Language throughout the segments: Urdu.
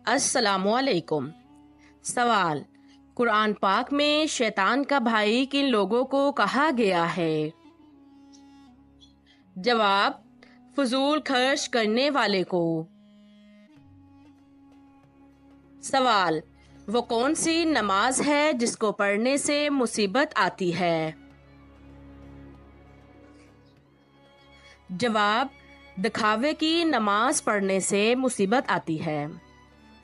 السلام علیکم۔ سوال: قرآن پاک میں شیطان کا بھائی کن لوگوں کو کہا گیا ہے؟ جواب: فضول خرچ کرنے والے کو۔ سوال: وہ کون سی نماز ہے جس کو پڑھنے سے مصیبت آتی ہے؟ جواب: دکھاوے کی نماز پڑھنے سے مصیبت آتی ہے۔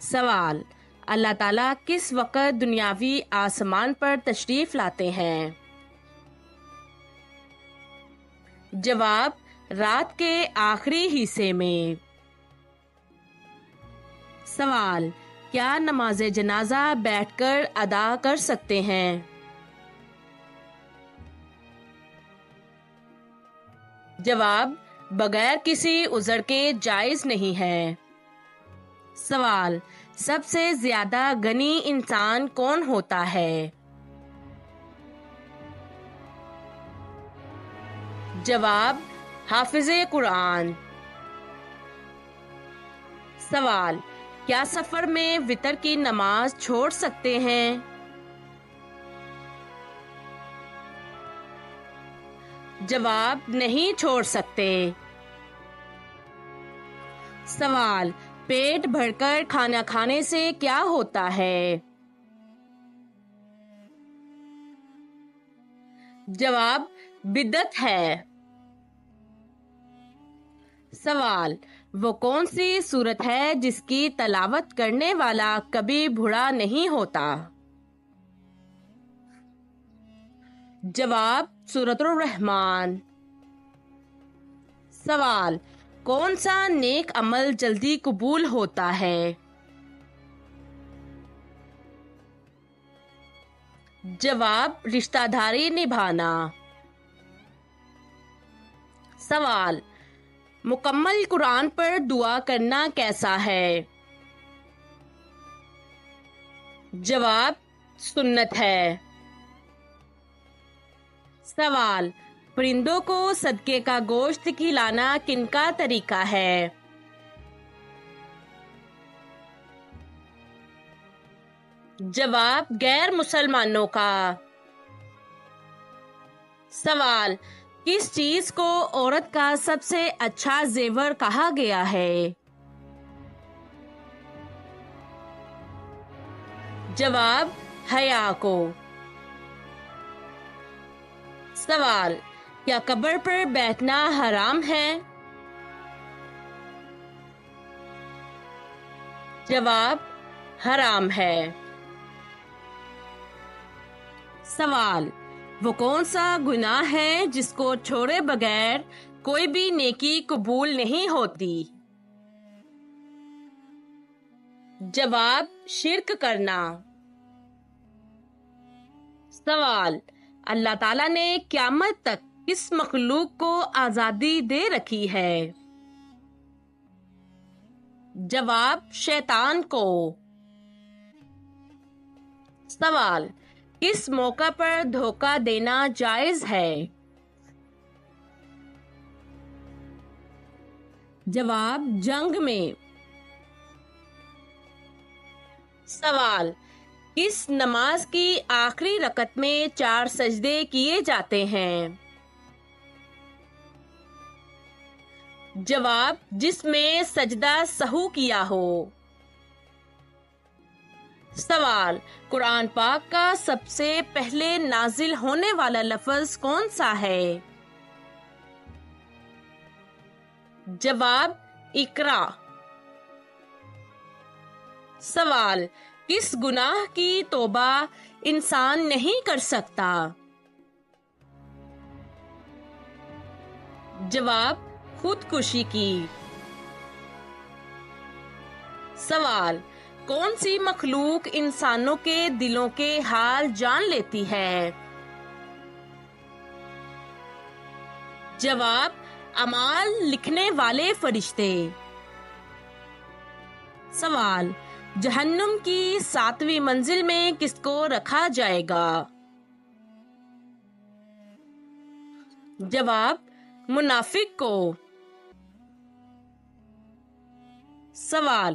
سوال: اللہ تعالیٰ کس وقت دنیاوی آسمان پر تشریف لاتے ہیں؟ جواب: رات کے آخری حصے میں۔ سوال: کیا نماز جنازہ بیٹھ کر ادا کر سکتے ہیں؟ جواب: بغیر کسی عذر کے جائز نہیں ہے۔ سوال: سب سے زیادہ غنی انسان کون ہوتا ہے؟ جواب: حافظ قرآن۔ سوال: کیا سفر میں وتر کی نماز چھوڑ سکتے ہیں؟ جواب: نہیں چھوڑ سکتے۔ سوال: پیٹ بھر کر کھانا کھانے سے کیا ہوتا ہے؟ جواب: بدعت ہے۔ سوال: وہ کون سی سورت ہے جس کی تلاوت کرنے والا کبھی بوڑھا نہیں ہوتا؟ جواب: سورۃ الرحمن۔ سوال: کون سا نیک عمل جلدی قبول ہوتا ہے؟ جواب: رشتہ داری نبھانا۔ سوال: مکمل قرآن پر دعا کرنا کیسا ہے؟ جواب: سنت ہے۔ سوال: پرندوں کو صدقے کا گوشت کھلانا کن کا طریقہ ہے؟ جواب: غیر مسلمانوں کا۔ سوال: کس چیز کو عورت کا سب سے اچھا زیور کہا گیا ہے؟ جواب: حیا کو۔ سوال: کیا قبر پر بیٹھنا حرام ہے؟ جواب: حرام ہے۔ سوال: وہ کون سا گناہ ہے جس کو چھوڑے بغیر کوئی بھی نیکی قبول نہیں ہوتی؟ جواب: شرک کرنا۔ سوال: اللہ تعالیٰ نے قیامت تک کس مخلوق کو آزادی دے رکھی ہے؟ جواب: شیطان کو۔ سوال: کس موقع پر دھوکہ دینا جائز ہے؟ جواب: جنگ میں۔ سوال: کس نماز کی آخری رکعت میں 4 سجدے کیے جاتے ہیں؟ جواب: جس میں سجدہ سہو کیا ہو۔ سوال: قرآن پاک کا سب سے پہلے نازل ہونے والا لفظ کون سا ہے؟ جواب: اقرا۔ سوال: کس گناہ کی توبہ انسان نہیں کر سکتا؟ جواب: خودکشی کی۔ سوال: کون سی مخلوق انسانوں کے دلوں کے حال جان لیتی ہے؟ جواب: اعمال لکھنے والے فرشتے۔ سوال: جہنم کی 7ویں منزل میں کس کو رکھا جائے گا؟ جواب: منافق کو۔ سوال: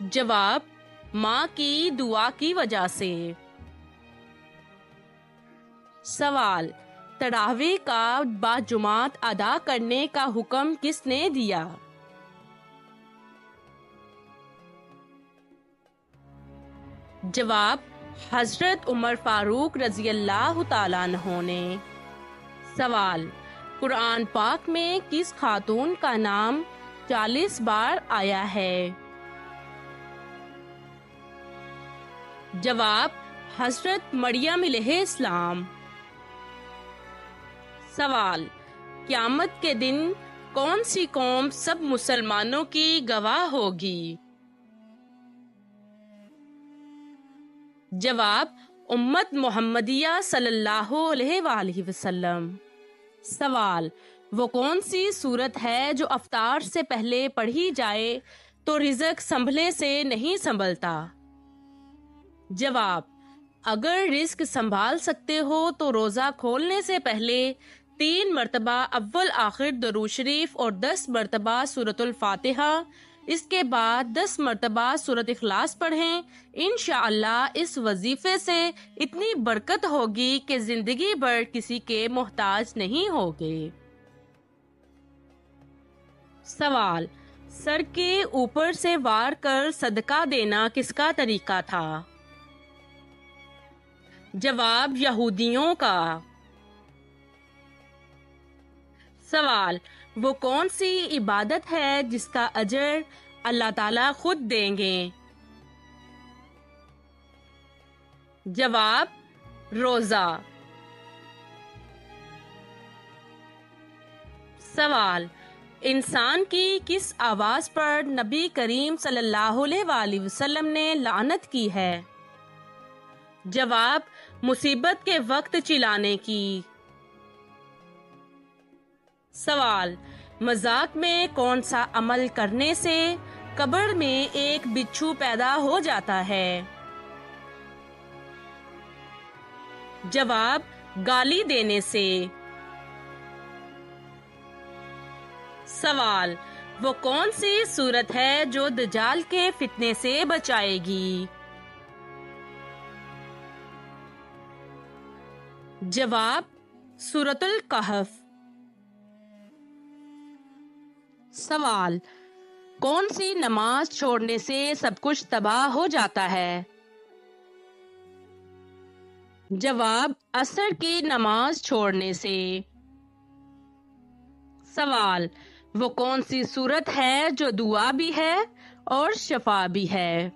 جواب: ماں کی دعا کی وجہ سے۔ سوال: تراویح کا باجماعت ادا کرنے کا حکم کس نے دیا؟ جواب: حضرت عمر فاروق رضی اللہ تعالیٰ عنہ نے۔ سوال: قرآن پاک میں کس خاتون کا نام 40 بار آیا ہے؟ جواب: حضرت مریم علیہ السلام۔ سوال: قیامت کے دن کون سی قوم سب مسلمانوں کی گواہ ہوگی؟ جواب: امت محمدیہ صلی اللہ علیہ وآلہ وسلم۔ سوال: وہ کون سی سورت ہے جو افطار سے پہلے پڑھی جائے تو رزق سنبھلے سے نہیں سنبھلتا؟ جواب: اگر رزق سنبھال سکتے ہو تو روزہ کھولنے سے پہلے 3 مرتبہ اول آخر درود شریف اور 10 مرتبہ سورۃ الفاتحہ، اس کے بعد 10 مرتبہ سورۃ اخلاص پڑھیں۔ انشاءاللہ اس وظیفے سے اتنی برکت ہوگی کہ زندگی بھر کسی کے محتاج نہیں ہوگے۔ سوال: سر کے اوپر سے وار کر صدقہ دینا کس کا طریقہ تھا؟ جواب: یہودیوں کا۔ سوال: وہ کون سی عبادت ہے جس کا اجر اللہ تعالیٰ خود دیں گے؟ جواب: روزہ۔ سوال: انسان کی کس آواز پر نبی کریم صلی اللہ علیہ وآلہ وسلم نے لعنت کی ہے؟ جواب: مصیبت کے وقت چلانے کی۔ سوال: مذاق میں کون سا عمل کرنے سے قبر میں ایک بچھو پیدا ہو جاتا ہے؟ جواب: گالی دینے سے۔ سوال: وہ کون سی سورت ہے جو دجال کے فتنے سے بچائے گی؟ جواب: سورۃ الکہف۔ سوال: کون سی نماز چھوڑنے سے سب کچھ تباہ ہو جاتا ہے؟ جواب: عصر کی نماز چھوڑنے سے۔ سوال: وہ کون سی سورت ہے جو دعا بھی ہے اور شفا بھی ہے؟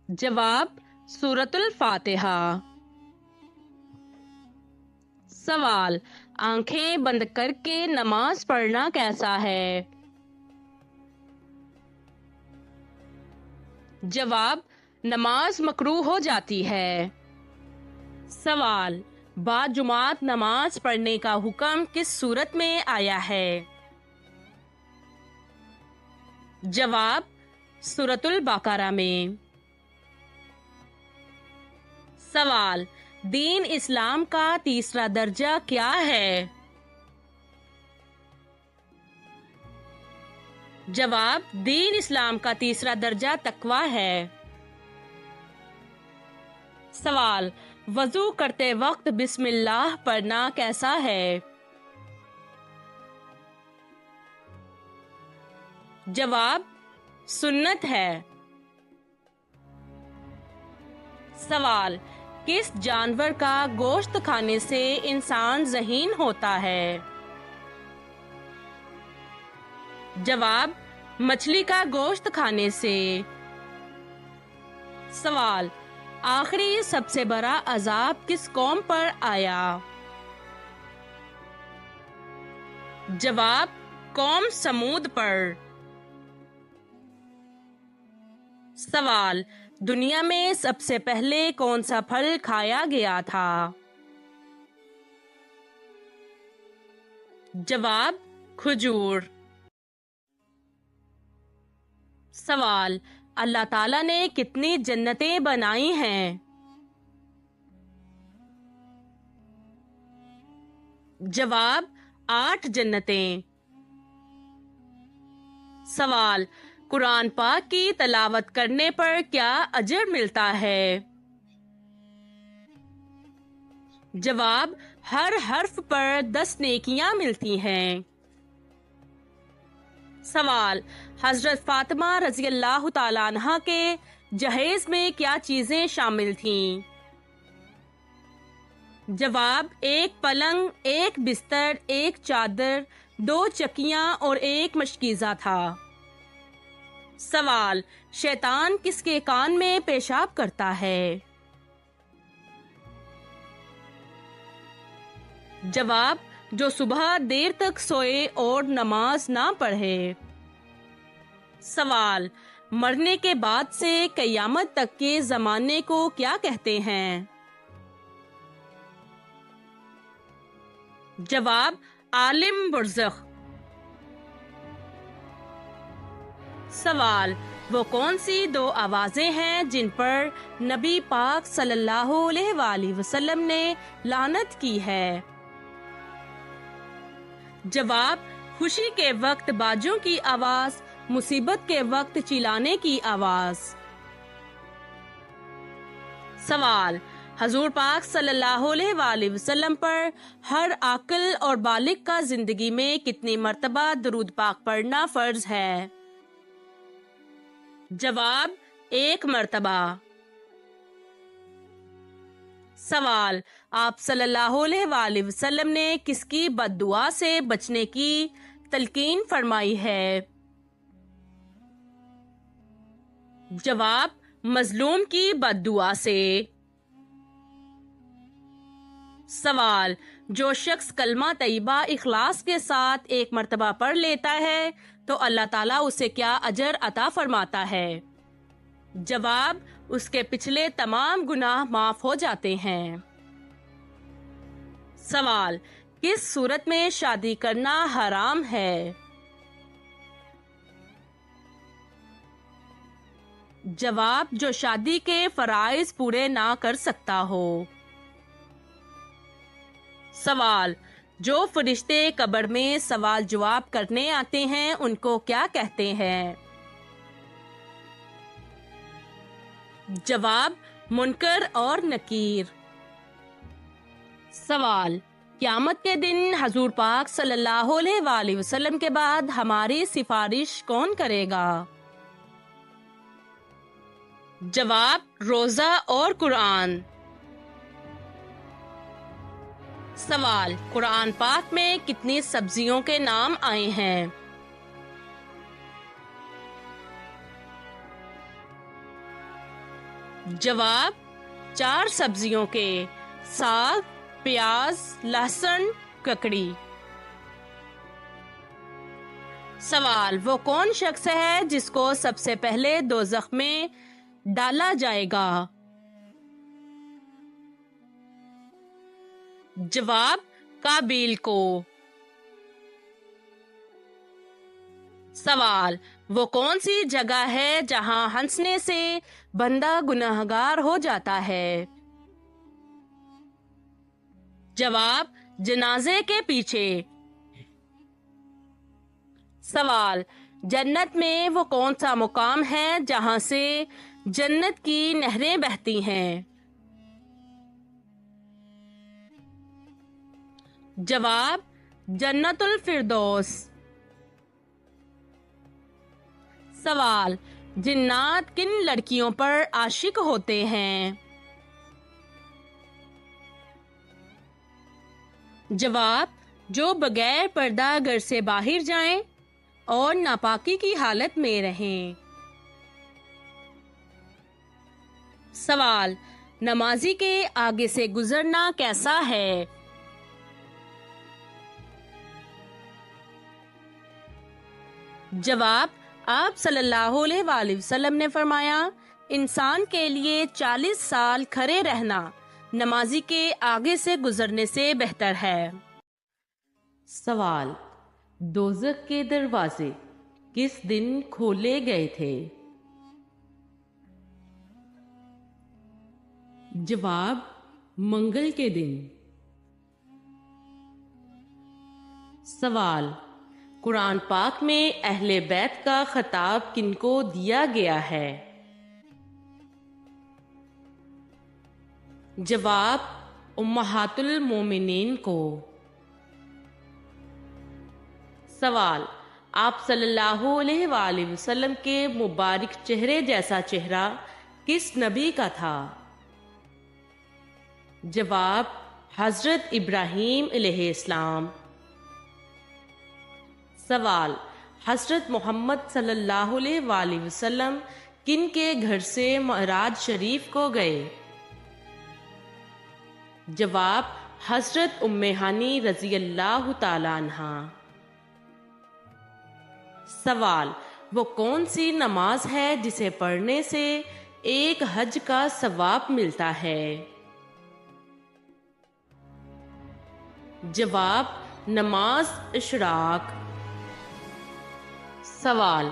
جواب: سورۃ الفاتحہ۔ سوال: آنکھیں بند کر کے نماز پڑھنا کیسا ہے؟ جواب: نماز مکروہ ہو جاتی ہے۔ سوال: باجماعت نماز پڑھنے کا حکم کس سورت میں آیا ہے؟ جواب: سورۃ البقرہ میں۔ سوال: دین اسلام کا تیسرا درجہ کیا ہے؟ جواب: دین اسلام کا تیسرا درجہ تقوی ہے۔ سوال: وضو کرتے وقت بسم اللہ پڑھنا کیسا ہے؟ جواب: سنت ہے۔ سوال: کس جانور کا گوشت کھانے سے انسان ذہین ہوتا ہے؟ جواب: مچھلی کا گوشت کھانے سے۔ سوال: آخری سب سے بڑا عذاب کس قوم پر آیا؟ جواب: قوم سمود پر۔ سوال: دنیا میں سب سے پہلے کون سا پھل کھایا گیا تھا؟ جواب: کھجور۔ سوال: اللہ تعالیٰ نے کتنی جنتیں بنائی ہیں؟ جواب: 8 جنتیں۔ سوال: قرآن پاک کی تلاوت کرنے پر کیا اجر ملتا ہے؟ جواب: ہر حرف پر 10 نیکیاں ملتی ہیں۔ سوال: حضرت فاطمہ رضی اللہ تعالیٰ عنہ کے جہیز میں کیا چیزیں شامل تھیں؟ جواب: ایک پلنگ، ایک بستر، ایک چادر، 2 چکیاں اور ایک مشکیزہ تھا۔ سوال: شیطان کس کے کان میں پیشاب کرتا ہے؟ جواب: جو صبح دیر تک سوئے اور نماز نہ پڑھے۔ سوال: مرنے کے بعد سے قیامت تک کے زمانے کو کیا کہتے ہیں؟ جواب: عالم برزخ۔ سوال: وہ کون سی 2 آوازیں ہیں جن پر نبی پاک صلی اللہ علیہ وآلہ وسلم نے لعنت کی ہے؟ جواب: خوشی کے وقت باجوں کی آواز، مصیبت کے وقت چلانے کی آواز۔ سوال: حضور پاک صلی اللہ علیہ وآلہ وسلم پر ہر عاقل اور بالغ کا زندگی میں کتنی مرتبہ درود پاک پڑھنا فرض ہے؟ جواب: 1 مرتبہ۔ سوال: آپ صلی اللہ علیہ وآلہ وسلم نے کس کی بد دعا سے بچنے کی تلقین فرمائی ہے؟ جواب: مظلوم کی بد دعا سے۔ سوال: جو شخص کلمہ طیبہ اخلاص کے ساتھ 1 مرتبہ پڑھ لیتا ہے تو اللہ تعالیٰ اسے کیا اجر عطا فرماتا ہے؟ جواب: اس کے پچھلے تمام گناہ معاف ہو جاتے ہیں۔ سوال: کس صورت میں شادی کرنا حرام ہے؟ جواب: جو شادی کے فرائض پورے نہ کر سکتا ہو۔ سوال: جو فرشتے قبر میں سوال جواب کرنے آتے ہیں ان کو کیا کہتے ہیں؟ جواب: منکر اور نکیر۔ سوال: قیامت کے دن حضور پاک صلی اللہ علیہ وآلہ وسلم کے بعد ہماری سفارش کون کرے گا؟ جواب: روزہ اور قرآن۔ سوال: قرآن پاک میں کتنی سبزیوں کے نام آئے ہیں؟ جواب: 4 سبزیوں کے: ساگ، پیاز، لہسن، ککڑی۔ سوال: وہ کون شخص ہے جس کو سب سے پہلے دوزخ میں ڈالا جائے گا؟ جواب: قابیل کو۔ سوال: وہ کون سی جگہ ہے جہاں ہنسنے سے بندہ گناہگار ہو جاتا ہے؟ جواب: جنازے کے پیچھے۔ سوال: جنت میں وہ کون سا مقام ہے جہاں سے جنت کی نہریں بہتی ہیں؟ جواب: جنت الفردوس۔ سوال: جنات کن لڑکیوں پر عاشق ہوتے ہیں؟ جواب: جو بغیر پردہ گھر سے باہر جائیں اور ناپاکی کی حالت میں رہیں۔ سوال: نمازی کے آگے سے گزرنا کیسا ہے؟ جواب: آپ صلی اللہ علیہ وآلہ وسلم نے فرمایا، انسان کے لیے 40 سال کھڑے رہنا نمازی کے آگے سے گزرنے سے بہتر ہے۔ سوال: دوزخ کے دروازے کس دن کھولے گئے تھے؟ جواب: منگل کے دن۔ سوال: قرآن پاک میں اہل بیت کا خطاب کن کو دیا گیا ہے؟ جواب: امہات المومنین کو۔ سوال: آپ صلی اللہ علیہ وآلہ وسلم کے مبارک چہرے جیسا چہرہ کس نبی کا تھا؟ جواب: حضرت ابراہیم علیہ السلام۔ سوال: حضرت محمد صلی اللہ علیہ وآلہ وسلم کن کے گھر سے معراج شریف کو گئے؟ جواب: حضرت ام ہانی رضی اللہ تعالی عنہا۔ سوال: وہ کون سی نماز ہے جسے پڑھنے سے ایک حج کا ثواب ملتا ہے؟ جواب: نماز اشراق۔ سوال: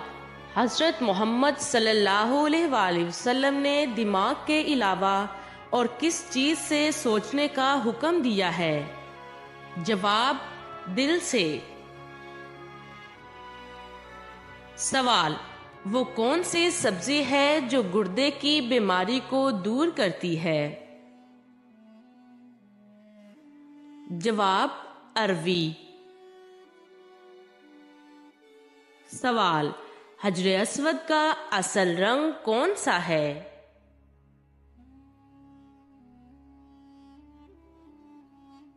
حضرت محمد صلی اللہ علیہ وآلہ وسلم نے دماغ کے علاوہ اور کس چیز سے سوچنے کا حکم دیا ہے؟ جواب: دل سے۔ سوال: وہ کون سی سبزی ہے جو گردے کی بیماری کو دور کرتی ہے؟ جواب: اروی۔ سوال: حجر اسود کا اصل رنگ کون سا ہے؟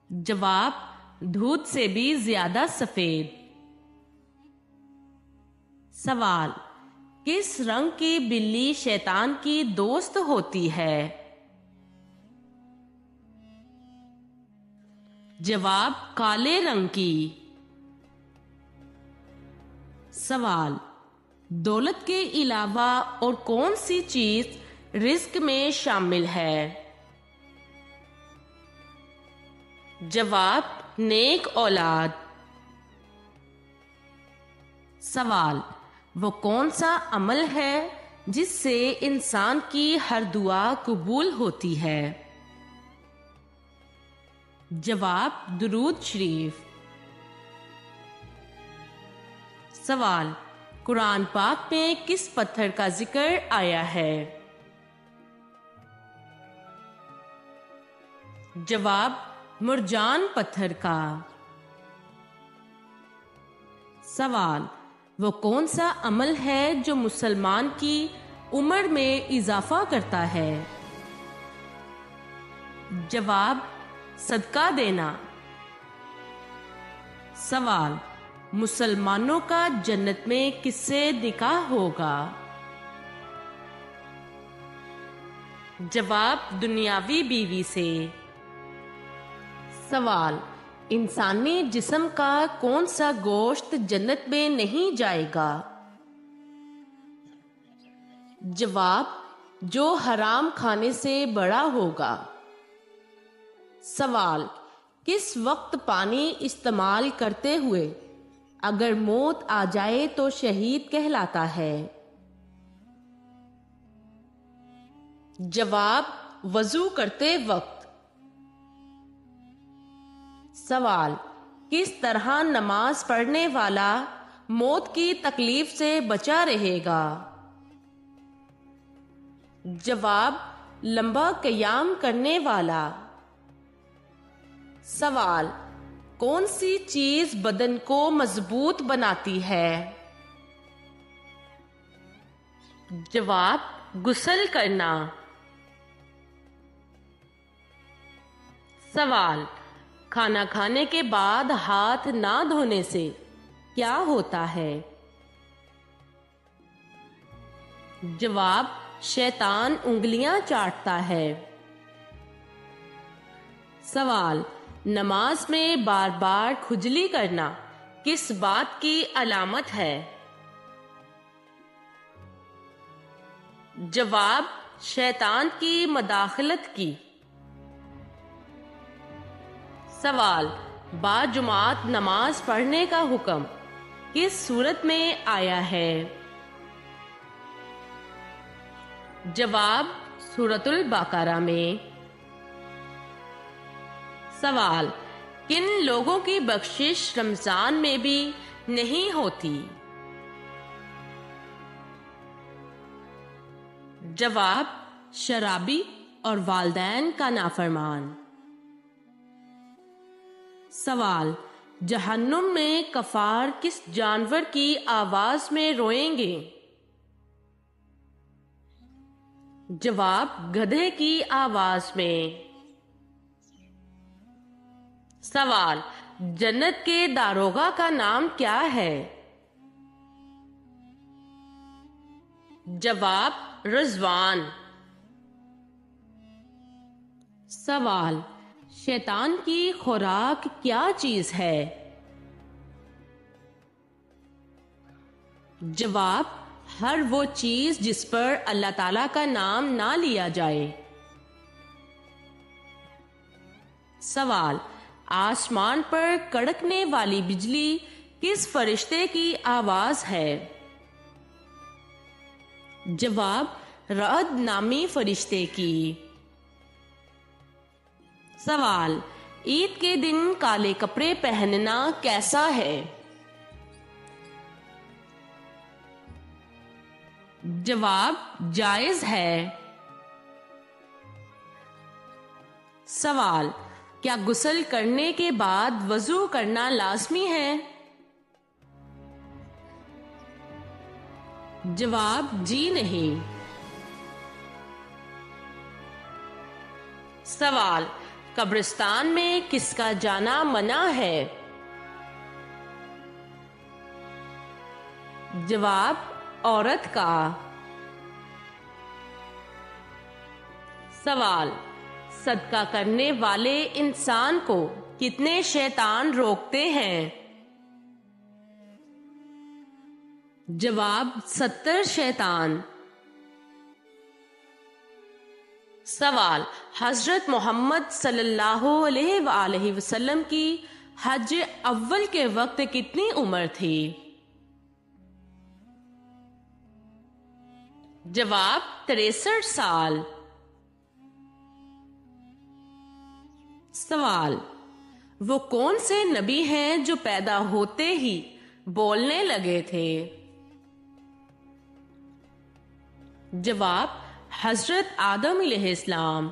جواب: دودھ سے بھی زیادہ سفید۔ سوال: کس رنگ کی بلی شیطان کی دوست ہوتی ہے؟ جواب: کالے رنگ کی۔ سوال: دولت کے علاوہ اور کون سی چیز رزق میں شامل ہے؟ جواب: نیک اولاد۔ سوال: وہ کون سا عمل ہے جس سے انسان کی ہر دعا قبول ہوتی ہے؟ جواب: درود شریف۔ سوال: قرآن پاک میں کس پتھر کا ذکر آیا ہے؟ جواب: مرجان پتھر کا۔ سوال: وہ کون سا عمل ہے جو مسلمان کی عمر میں اضافہ کرتا ہے؟ جواب: صدقہ دینا۔ سوال: مسلمانوں کا جنت میں کس سے نکاح ہوگا؟ جواب: دنیاوی بیوی سے۔ سوال: انسانی جسم کا کون سا گوشت جنت میں نہیں جائے گا؟ جواب: جو حرام کھانے سے بڑا ہوگا۔ سوال: کس وقت پانی استعمال کرتے ہوئے اگر موت آ جائے تو شہید کہلاتا ہے؟ جواب: وضو کرتے وقت۔ سوال: کس طرح نماز پڑھنے والا موت کی تکلیف سے بچا رہے گا؟ جواب: لمبا قیام کرنے والا۔ سوال: کون سی چیز بدن کو مضبوط بناتی ہے؟ جواب: غسل کرنا۔ سوال: کھانا کھانے کے بعد ہاتھ نہ دھونے سے کیا ہوتا ہے؟ جواب: شیطان انگلیاں چاٹتا ہے۔ سوال: نماز میں بار بار کھجلی کرنا کس بات کی علامت ہے؟ جواب: شیطان کی مداخلت کی۔ سوال: باجماعت نماز پڑھنے کا حکم کس صورت میں آیا ہے؟ جواب: سورۃ البقرہ میں۔ سوال: کن لوگوں کی بخشش رمضان میں بھی نہیں ہوتی؟ جواب: شرابی اور والدین کا نافرمان۔ سوال: جہنم میں کفار کس جانور کی آواز میں روئیں گے؟ جواب: گدھے کی آواز میں۔ سوال: جنت کے داروغہ کا نام کیا ہے؟ جواب: رضوان۔ سوال: شیطان کی خوراک کیا چیز ہے؟ جواب: ہر وہ چیز جس پر اللہ تعالیٰ کا نام نہ لیا جائے۔ سوال: آسمان پر کڑکنے والی بجلی کس فرشتے کی آواز ہے؟ جواب: رعد نامی فرشتے کی۔ سوال: عید کے دن کالے کپڑے پہننا کیسا ہے؟ جواب: جائز ہے۔ سوال: کیا غسل کرنے کے بعد وضو کرنا لازمی ہے؟ جواب: جی نہیں۔ سوال: قبرستان میں کس کا جانا منع ہے؟ جواب: عورت کا۔ سوال: صدقہ کرنے والے انسان کو کتنے شیطان روکتے ہیں؟ جواب: 70 شیطان۔ سوال: حضرت محمد صلی اللہ علیہ وآلہ وسلم کی حج اول کے وقت کتنی عمر تھی؟ جواب: 63 سال۔ سوال: وہ کون سے نبی ہیں جو پیدا ہوتے ہی بولنے لگے تھے؟ جواب: حضرت آدم علیہ السلام۔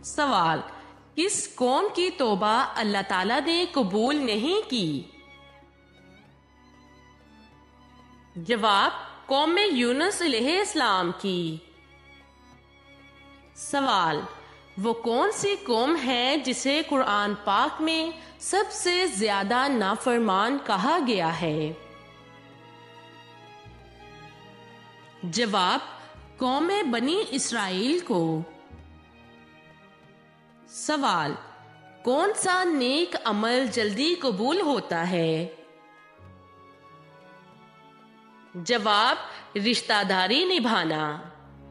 سوال: کس قوم کی توبہ اللہ تعالیٰ نے قبول نہیں کی؟ جواب: قوم یونس علیہ السلام کی۔ سوال: وہ کون سی قوم ہے جسے قرآن پاک میں سب سے زیادہ نافرمان کہا گیا ہے؟ جواب: قوم بنی اسرائیل کو۔ سوال: کون سا نیک عمل جلدی قبول ہوتا ہے؟ جواب: رشتہ داری نبھانا۔